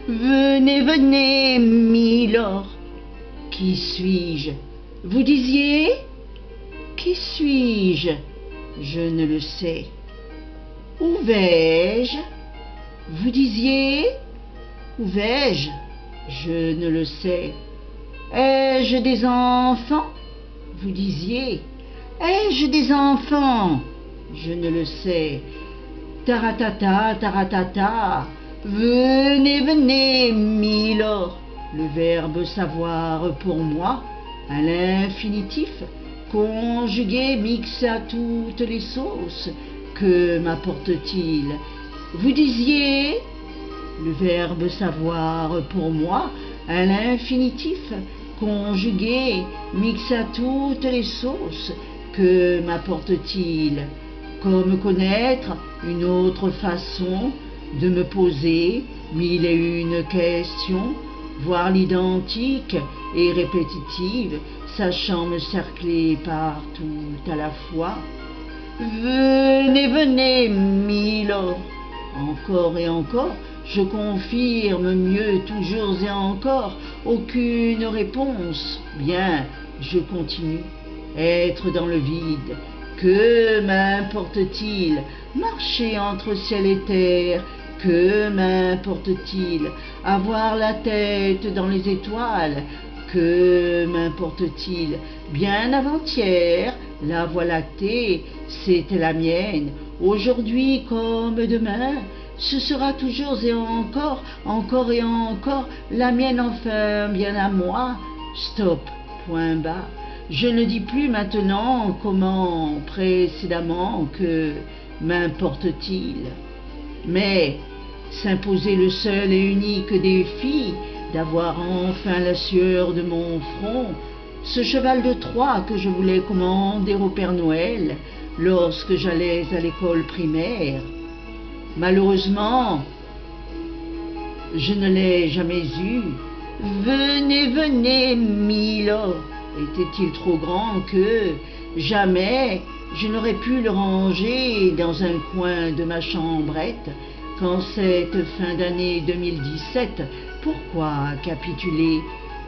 Venez, venez, milord. Qui suis-je? Vous disiez? Qui suis-je? Je ne le sais. Où vais-je? Vous disiez? Où vais-je? Je ne le sais. Ai-je des enfants? Vous disiez. Ai-je des enfants? Je ne le sais. Taratata, taratata. Venez, venez, milord. Le verbe savoir pour moi, à l'infinitif, conjugué, mixé à toutes les sauces. Que m'apporte-t-il? Vous disiez? Le verbe savoir pour moi, à l'infinitif, conjugué, mixé à toutes les sauces. Que m'apporte-t-il? Comme connaître une autre façon de me poser mille et une questions, voir l'identique et répétitive, sachant me cercler partout à la fois. Venez, venez, milord. Encore et encore, je confirme mieux toujours et encore, aucune réponse. Bien, je continue. Être dans le vide, que m'importe-t-il? Marcher entre ciel et terre, que m'importe-t-il? Avoir la tête dans les étoiles, que m'importe-t-il? Bien avant-hier, la voie lactée, c'était la mienne. Aujourd'hui comme demain, ce sera toujours et encore, encore et encore, la mienne enfin, bien à moi. Stop, point bas. Je ne dis plus maintenant comment précédemment, que m'importe-t-il? Mais s'imposer le seul et unique défi d'avoir enfin la sueur de mon front, ce cheval de Troie que je voulais commander au Père Noël lorsque j'allais à l'école primaire. Malheureusement, je ne l'ai jamais eu. Venez, venez, milord. Était-il trop grand que jamais je n'aurais pu le ranger dans un coin de ma chambrette qu'en cette fin d'année 2017? Pourquoi capituler?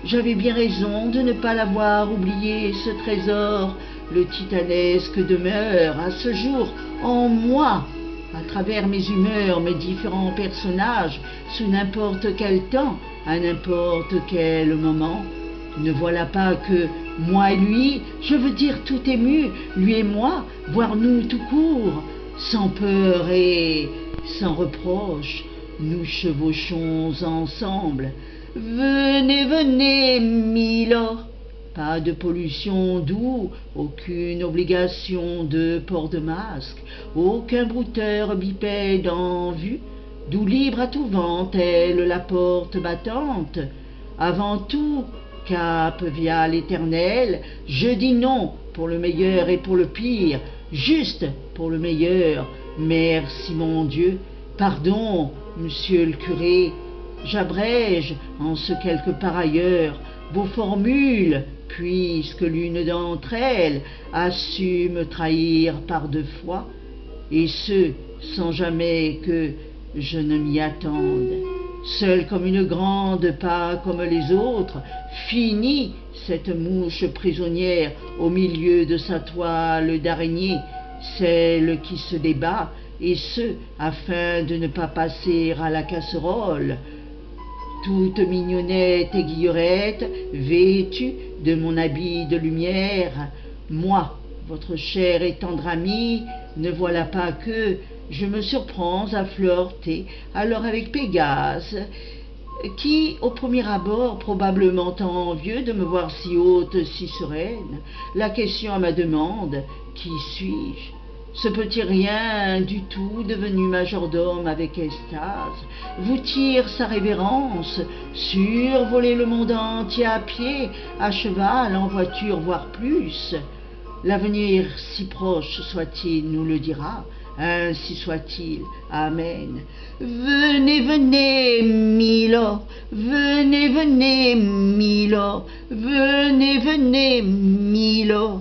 J'avais bien raison de ne pas l'avoir oublié, ce trésor. Le titanesque demeure à ce jour en moi, à travers mes humeurs, mes différents personnages, sous n'importe quel temps, à n'importe quel moment. Ne voilà pas que moi et lui, je veux dire tout ému, lui et moi, voire nous tout court, sans peur et sans reproche, nous chevauchons ensemble. Venez, venez, milord. Pas de pollution d'eau, aucune obligation de port de masque, aucun brouteur bipède en vue, d'où libre à tout vent, telle la porte battante. Avant tout, cap via l'éternel, je dis non pour le meilleur et pour le pire, juste pour le meilleur. Merci mon Dieu, pardon, monsieur le curé, j'abrège en ce quelque par ailleurs vos formules, puisque l'une d'entre elles a su me trahir par deux fois, et ce, sans jamais que je ne m'y attende. Seule comme une grande, pas comme les autres, finie cette mouche prisonnière au milieu de sa toile d'araignée, celle qui se débat, et ce, afin de ne pas passer à la casserole. Toute mignonnette et guillerette, vêtue de mon habit de lumière, moi, votre cher et tendre ami, ne voilà pas que je me surprends à flirter alors avec Pégase, qui, au premier abord, probablement envieux de me voir si haute, si sereine, la question à ma demande, qui suis-je? Ce petit rien du tout, devenu majordome avec extase, vous tire sa révérence, survoler le monde entier à pied, à cheval, en voiture, voire plus. L'avenir si proche soit-il, nous le dira, ainsi soit-il. Amen. Venez, venez, milord, venez, venez, milord, venez, venez, milord.